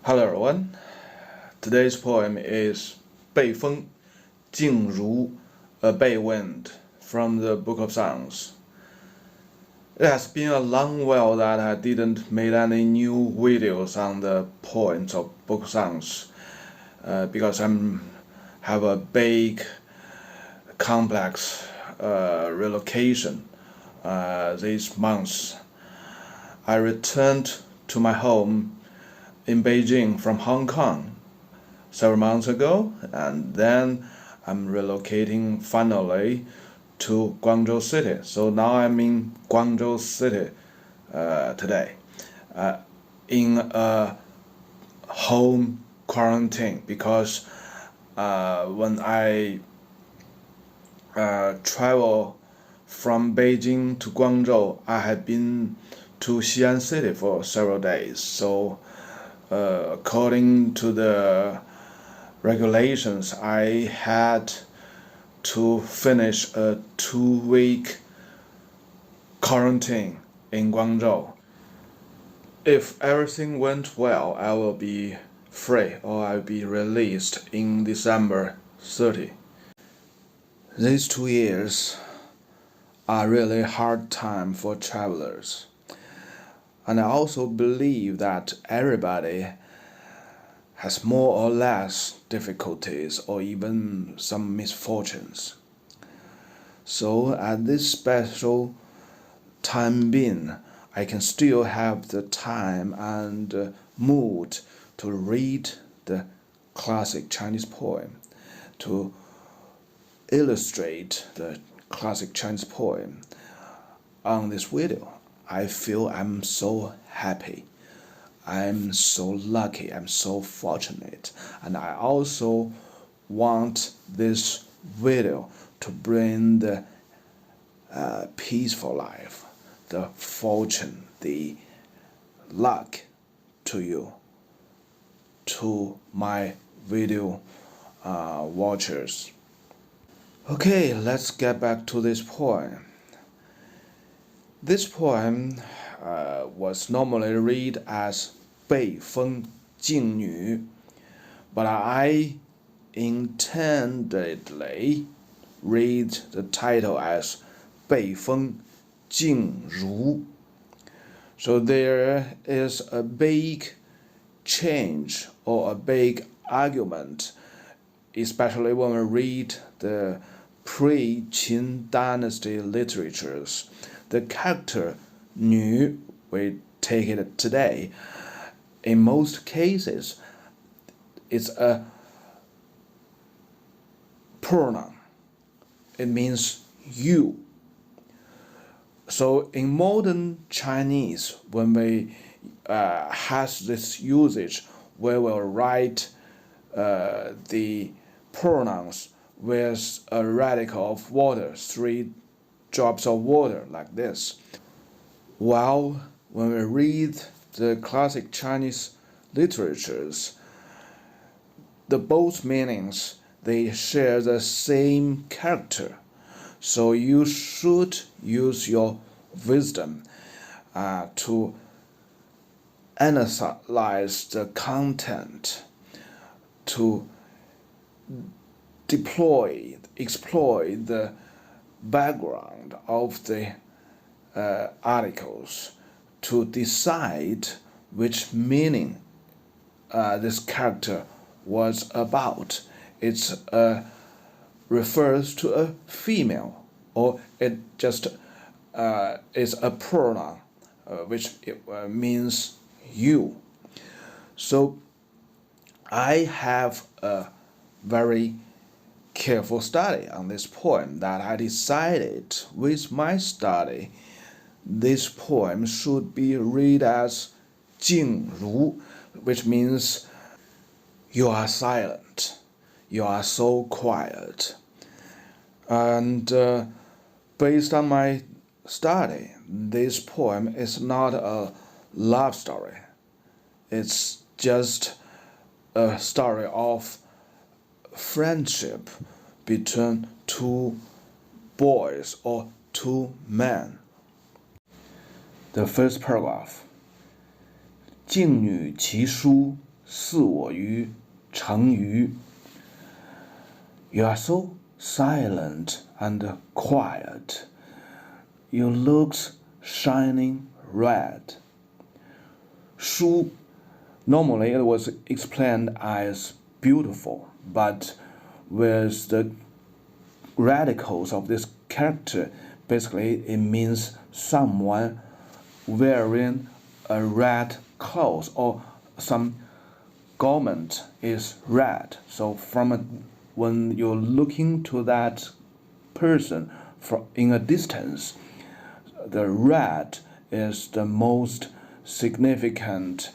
Hello everyone. Today's poem is Bei Wind from the Book of Songs. It has been a long while that I didn't make any new videos on the poems of book songs because I have a big complex relocation these months. I returned to my home in Beijing from Hong Kong several months ago, and then I'm relocating finally to Guangzhou City. So now I'm in Guangzhou City today in a home quarantine because when I travel from Beijing to Guangzhou, I had been to Xi'an City for several days. So according to the regulations, I had to finish a 2-week quarantine in Guangzhou. If everything went well, I will be free or I'll be released in December 30. These 2 years are really hard time for travelers. And I also believe that everybody has more or less difficulties or even some misfortunes. So at this special time being, I can still have the time and mood to read the classic Chinese poem, to illustrate the classic Chinese poem on this video. I feel I'm so happy, I'm so lucky, I'm so fortunate, and I also want this video to bring the peaceful life, the fortune, the luck to you, to my video watchers. Okay, let's get back to this poem. This poem was normally read as 北风静女, but I intendedly read the title as 北风静如. So there is a big change or a big argument, especially when we read the pre-Qin dynasty literatures. The character 女, we take it today, in most cases, it's a pronoun. It means you. So in modern Chinese, when we has this usage, we will write the pronouns with a radical of water, 3 drops of water, like this. While when we read the classic Chinese literatures, the both meanings, they share the same character. So you should use your wisdom to analyze the content, to exploit the background of the articles, to decide which meaning this character was about. It refers to a female, or it just is a pronoun which means you. So I have a very careful study on this poem that I decided with my study this poem should be read as 静如, which means you are silent, you are so quiet. And based on my study, this poem is not a love story. It's just a story of friendship between 2 boys or 2 men. The first paragraph. 静女其姝俻我于城隅. You are so silent and quiet. Your looks shining red. 书 normally it was explained as beautiful, but with the radicals of this character, basically it means someone wearing a red clothes or some garment is red. So when you're looking to that person in a distance, the red is the most significant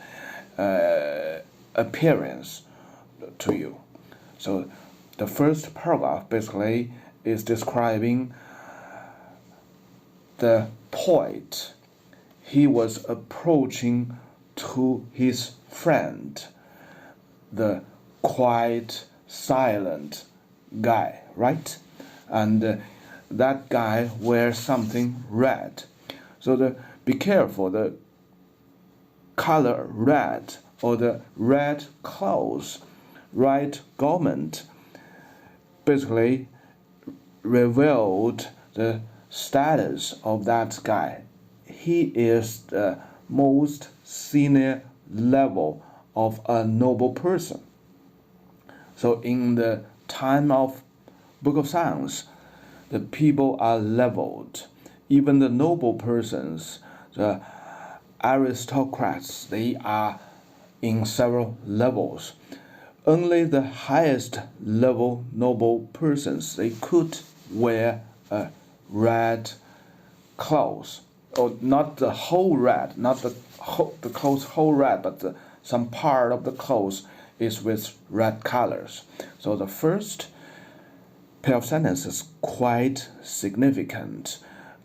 appearance to you. So the first paragraph basically is describing the poet. He was approaching to his friend, the quiet, silent guy, right? And that guy wears something red. So be careful, the color red or the red clothes, red garment basically revealed the status of that guy. He is the most senior level of a noble person. So in the time of Book of Songs, the people are leveled. Even the noble persons, the aristocrats, they are in several levels. Only the highest level noble persons, they could wear a red clothes, or not the whole red, not the clothes whole red, but some part of the clothes is with red colors. So the first pair of sentences is quite significant,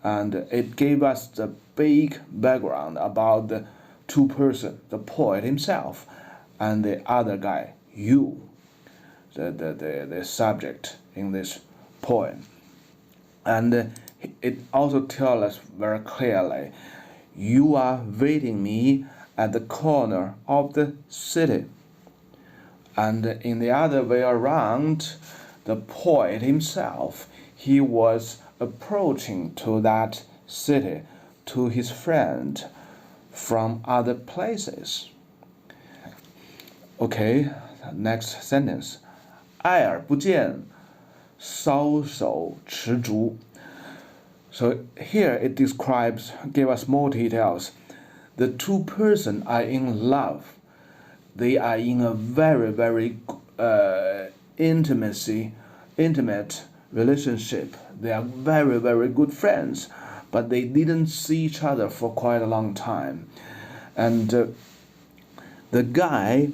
and it gave us the big background about the two persons, the poet himself and the other guy, you, the subject in this poem. And it also tells us very clearly, you are waiting me at the corner of the city. And in the other way around, the poet himself, he was approaching to that city, to his friend from other places. Okay, next sentence. 爱而不见，搔首踟蹰. So here it describes, give us more details. The two persons are in love. They are in a very, very intimate relationship. They are very, very good friends, but they didn't see each other for quite a long time. And the guy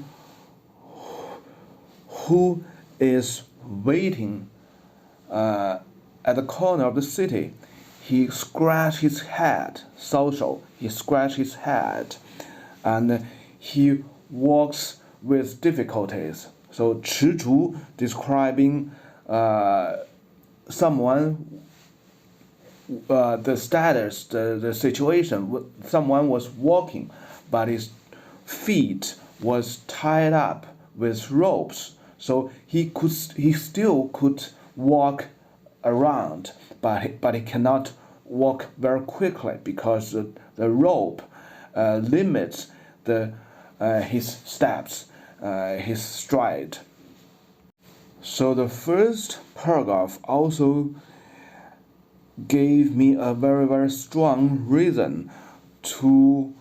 who is waiting at the corner of the city, he scratched his head, 搔首, he scratched his head, and he walks with difficulties. So 踟蹰, describing someone, the status, the situation. Someone was walking, but his feet was tied up with ropes, so he still could walk around, but he cannot walk very quickly because the rope limits his steps, his stride. So the first paragraph also gave me a very, very strong reason to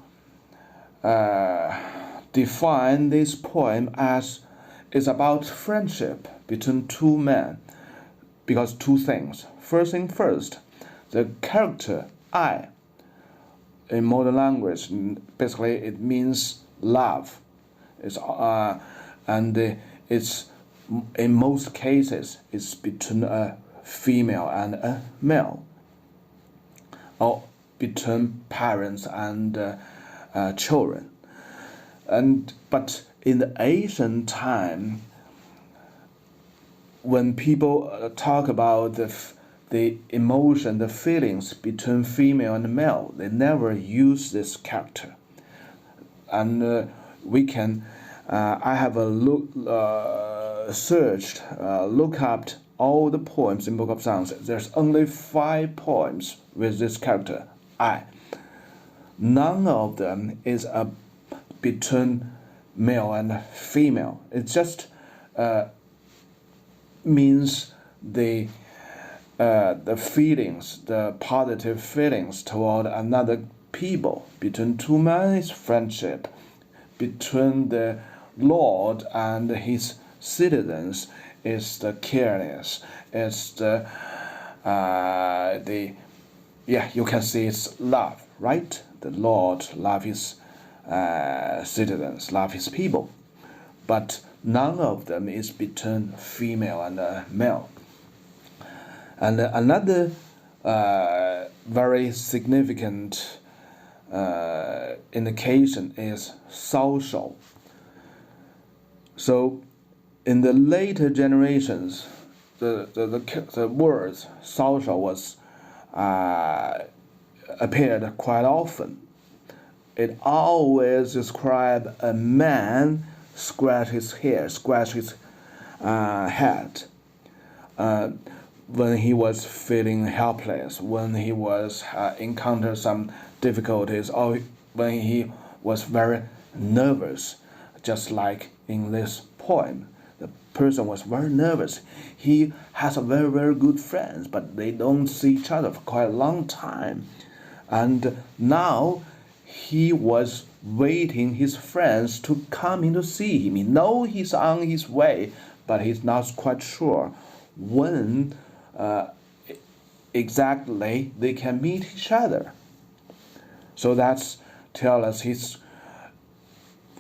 define this poem as it's about friendship between two men, because two things. First thing first, the character I, in modern language, basically it means love. It's it's in most cases it's between a female and a male, or between parents and children. But in the ancient time, when people talk about the emotion, the feelings between female and male, they never use this character. And we can I have look up all the poems in Book of Songs. There's only 5 poems with this character, I. None of them is between male and female. It just means the feelings, the positive feelings toward another people. Between two men is friendship. Between the Lord and his citizens is the careness. It's you can see it's love, right? The Lord love his citizens, love his people. But none of them is between female and male. And another very significant indication is 搔首. So in the later generations, the words 搔首 was appeared quite often. It always described a man scratch his hair, scratch his head when he was feeling helpless, when he was encountered some difficulties, or when he was very nervous. Just like in this poem, the person was very nervous. He has a very, very good friends, but they don't see each other for quite a long time. And now he was waiting his friends to come in to see him. He knows he's on his way, but he's not quite sure when exactly they can meet each other. So that's tell us he's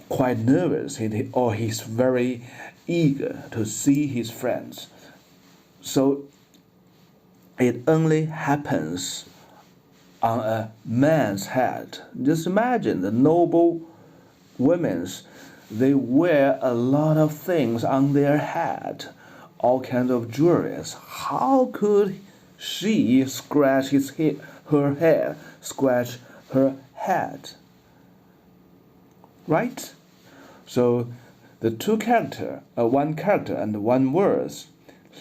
quite nervous, or he's very eager to see his friends. So it only happens on a man's head. Just imagine the noble women, they wear a lot of things on their head, all kinds of jewelries. How could she scratch her hair, scratch her head? Right? So the two character, one character and one verse,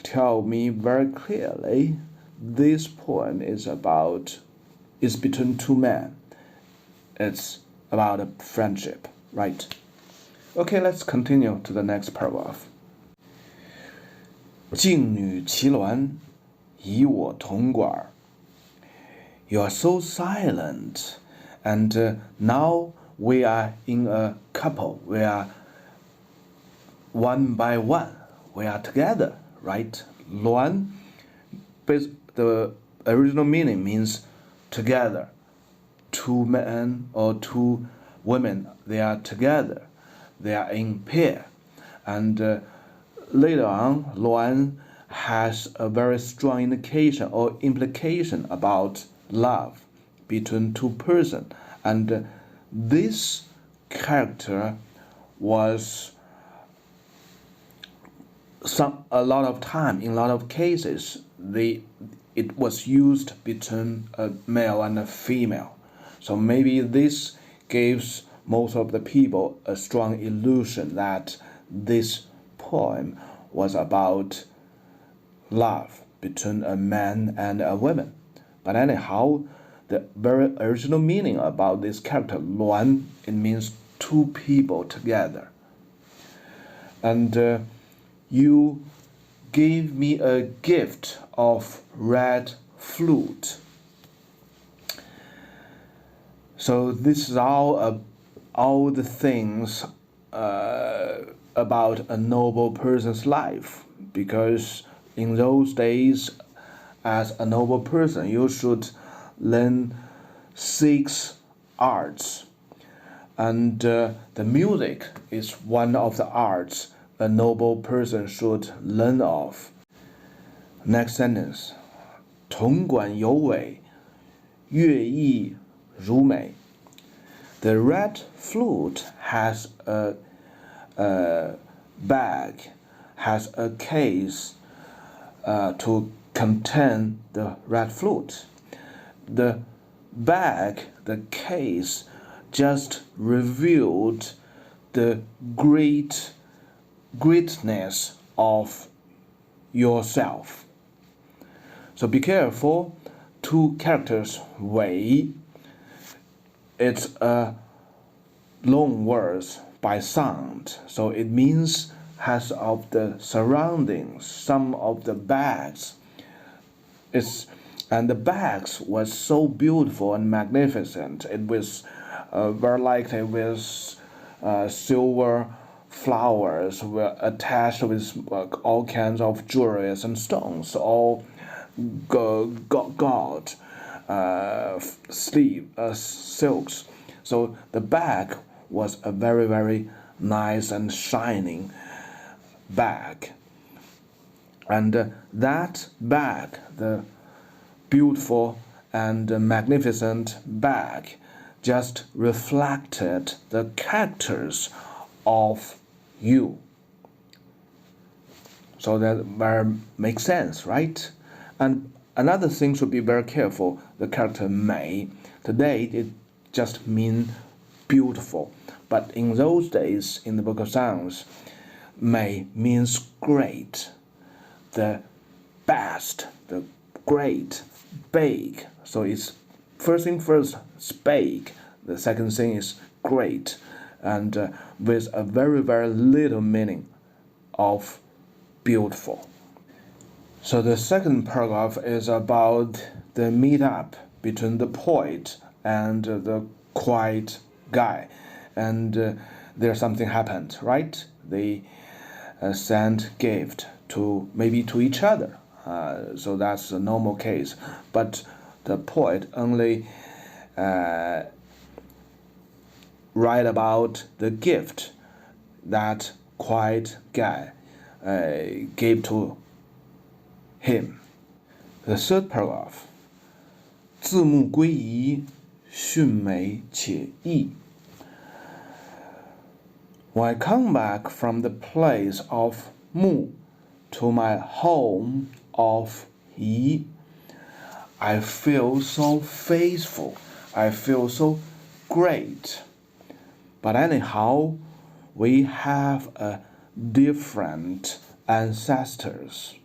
tell me very clearly this poem is between two men. It's about a friendship, right? Okay, let's continue to the next paragraph. 静女其娈，翻我彤管。You are so silent, and now we are in a couple. We are one by one. We are together, right? 娈, the original meaning means together. Two men or two women, they are together. They are in pair. And later on, 娈has a very strong indication or implication about love between two persons. And this character was a lot of time, in a lot of cases, it was used between a male and a female. So maybe this gives most of the people a strong illusion that this poem was about love between a man and a woman. But anyhow, the very original meaning about this character, 娈, it means two people together. And you gave me a gift of red flute. So this is all the things about a noble person's life, because in those days, as a noble person, you should learn 6 arts, and the music is one of the arts a noble person should learn of. Next sentence. 彤管有炜，炜意如美. The red flute has a bag, has a case to contain the red flute. The bag, the case, just revealed the greatness of yourself. So be careful. Two characters Wei. It's a long word by sound, so it means has of the surroundings, some of the bags. And the bags was so beautiful and magnificent. It was very likely with silver flowers were attached with all kinds of jewelries and stones, all gold silks. So the bag was a very, very nice and shining bag. And that bag, the beautiful and magnificent bag, just reflected the characters of you. So that makes sense, right? And another thing should be very careful. The character Mei, today it just means beautiful, but in those days in the Book of Songs, Mei means great, the best, the great, big. So it's first thing first, it's big. The second thing is great, and with a very, very little meaning of beautiful. So the second paragraph is about the meetup between the poet and the quiet guy, and there something happened, right? They sent gift to each other. So that's a normal case, but the poet only write about the gift that quiet guy gave to him. The third paragraph, 自牧归荑，絚美且异. When I come back from the place of Mu to my home of Yi, I feel so faithful, I feel so great. But anyhow, we have a different ancestors.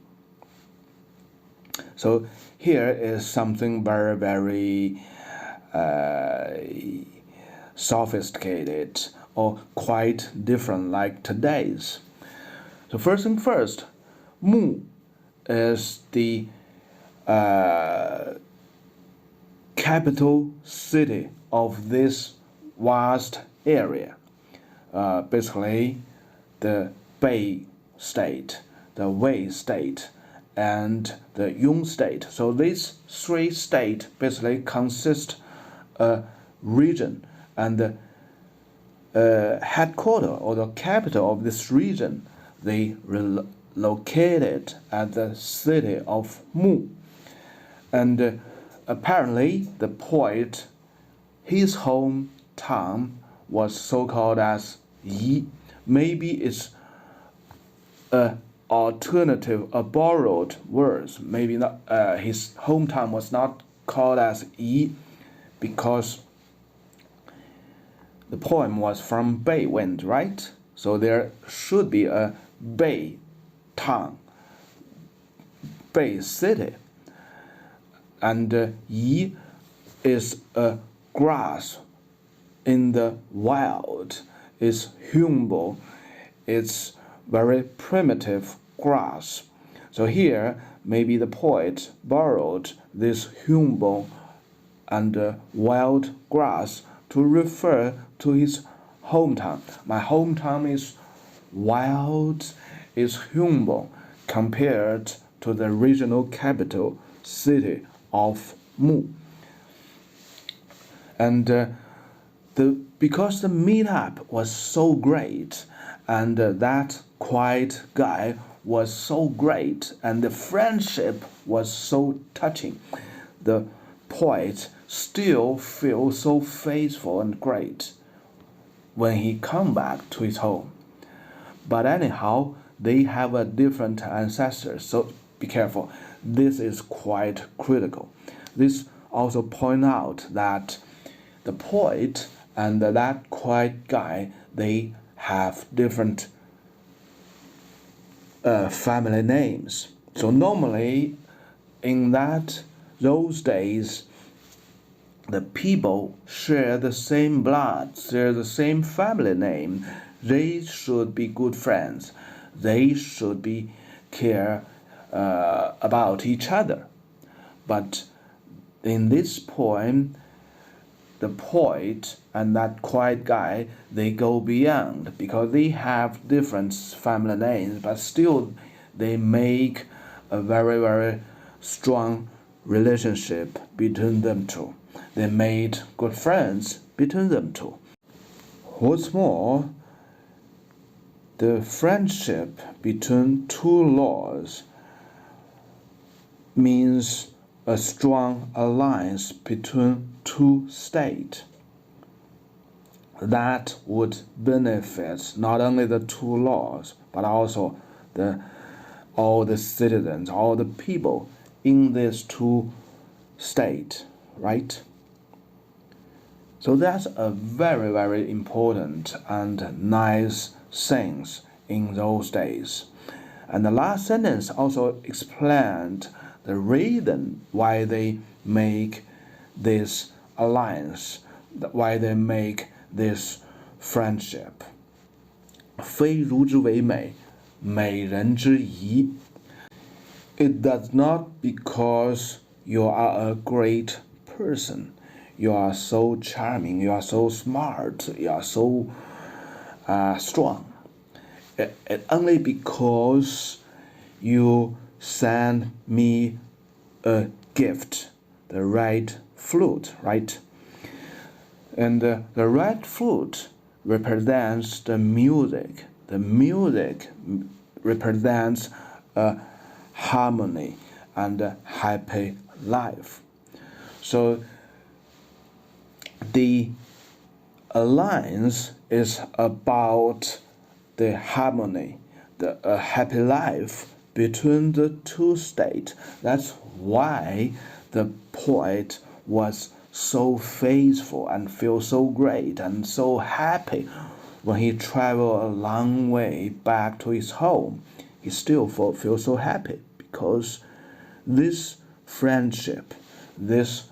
So here is something very, very sophisticated or quite different like today's. So first thing first, Mu is the capital city of this vast area. Basically, the Bei state, the Wei state, and the Yong state. So these three states basically consist a region, and the headquarters or the capital of this region, they located at the city of Mu. And apparently the poet, his hometown was so-called as Yi. Maybe it's a alternative, a borrowed words. Maybe not. His hometown was not called as Yi because the poem was from Bei Wind, right? So there should be a Bei town, Bei city, and Yi is a grass in the wild. It's humble. It's very primitive grass. So here, maybe the poet borrowed this humble and wild grass to refer to his hometown. My hometown is wild, is humble compared to the regional capital city of Mu. And because the meetup was so great, and that quiet guy was so great, and the friendship was so touching, the poet still feels so faithful and great when he come back to his home. But anyhow, they have a different ancestors, so be careful. This is quite critical. This also point out that the poet and that quiet guy, they have different family names. So normally in those days, the people share the same blood, share the same family name. They should be good friends. They should be care about each other. But in this poem, the poet and that quiet guy, they go beyond, because they have different family names, but still they make a very, very strong relationship between them two. They made good friends between them two. What's more, the friendship between two lords means a strong alliance between two states that would benefit not only the two lords, but also all the citizens, all the people in these two states, right? So that's a very, very important and nice thing in those days. And the last sentence also explained the reason why they make this alliance, why they make this friendship. 非孺之为美，美人之贻. It does not because you are a great person, you are so charming, you are so smart, you are so strong. It only because you send me a gift, the red flute, right? And the red flute represents the music. The music represents a harmony and a happy life. So the alliance is about the harmony, the happy life between the two states. That's why the poet was so faithful and feel so great and so happy when he traveled a long way back to his home. He still feels so happy because this friendship, this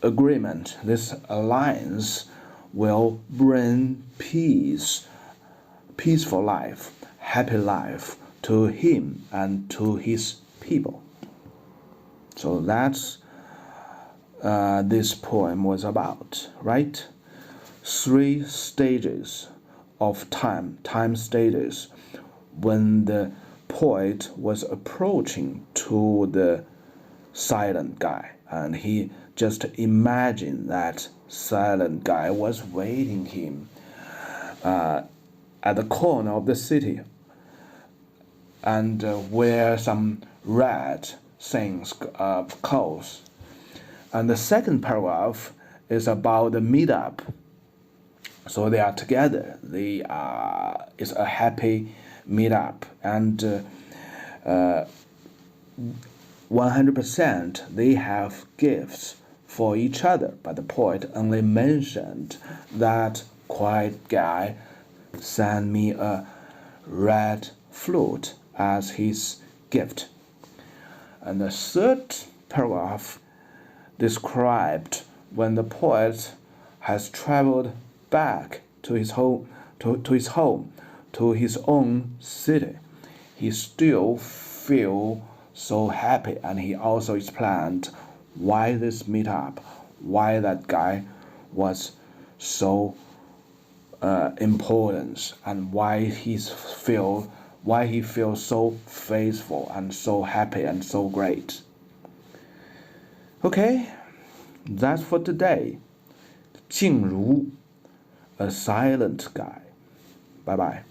agreement, this alliance will bring peace, peaceful life, happy life to him and to his people. So that's this poem was about, right? 3 stages of time stages. When the poet was approaching to the silent guy, and he just imagined that silent guy was waiting him at the corner of the city, and wear some red things, clothes. And the second paragraph is about the meetup. So they are together. It's a happy meetup, and 100% they have gifts for each other. But the poet only mentioned that quiet guy sent me a red flute as his gift. And the third paragraph described when the poet has traveled back to his home, to his own city. He still feels so happy, and he also explained why this meetup, why that guy was so important, and why he feels so faithful and so happy and so great. Okay, that's for today. 静如, a silent guy. Bye bye.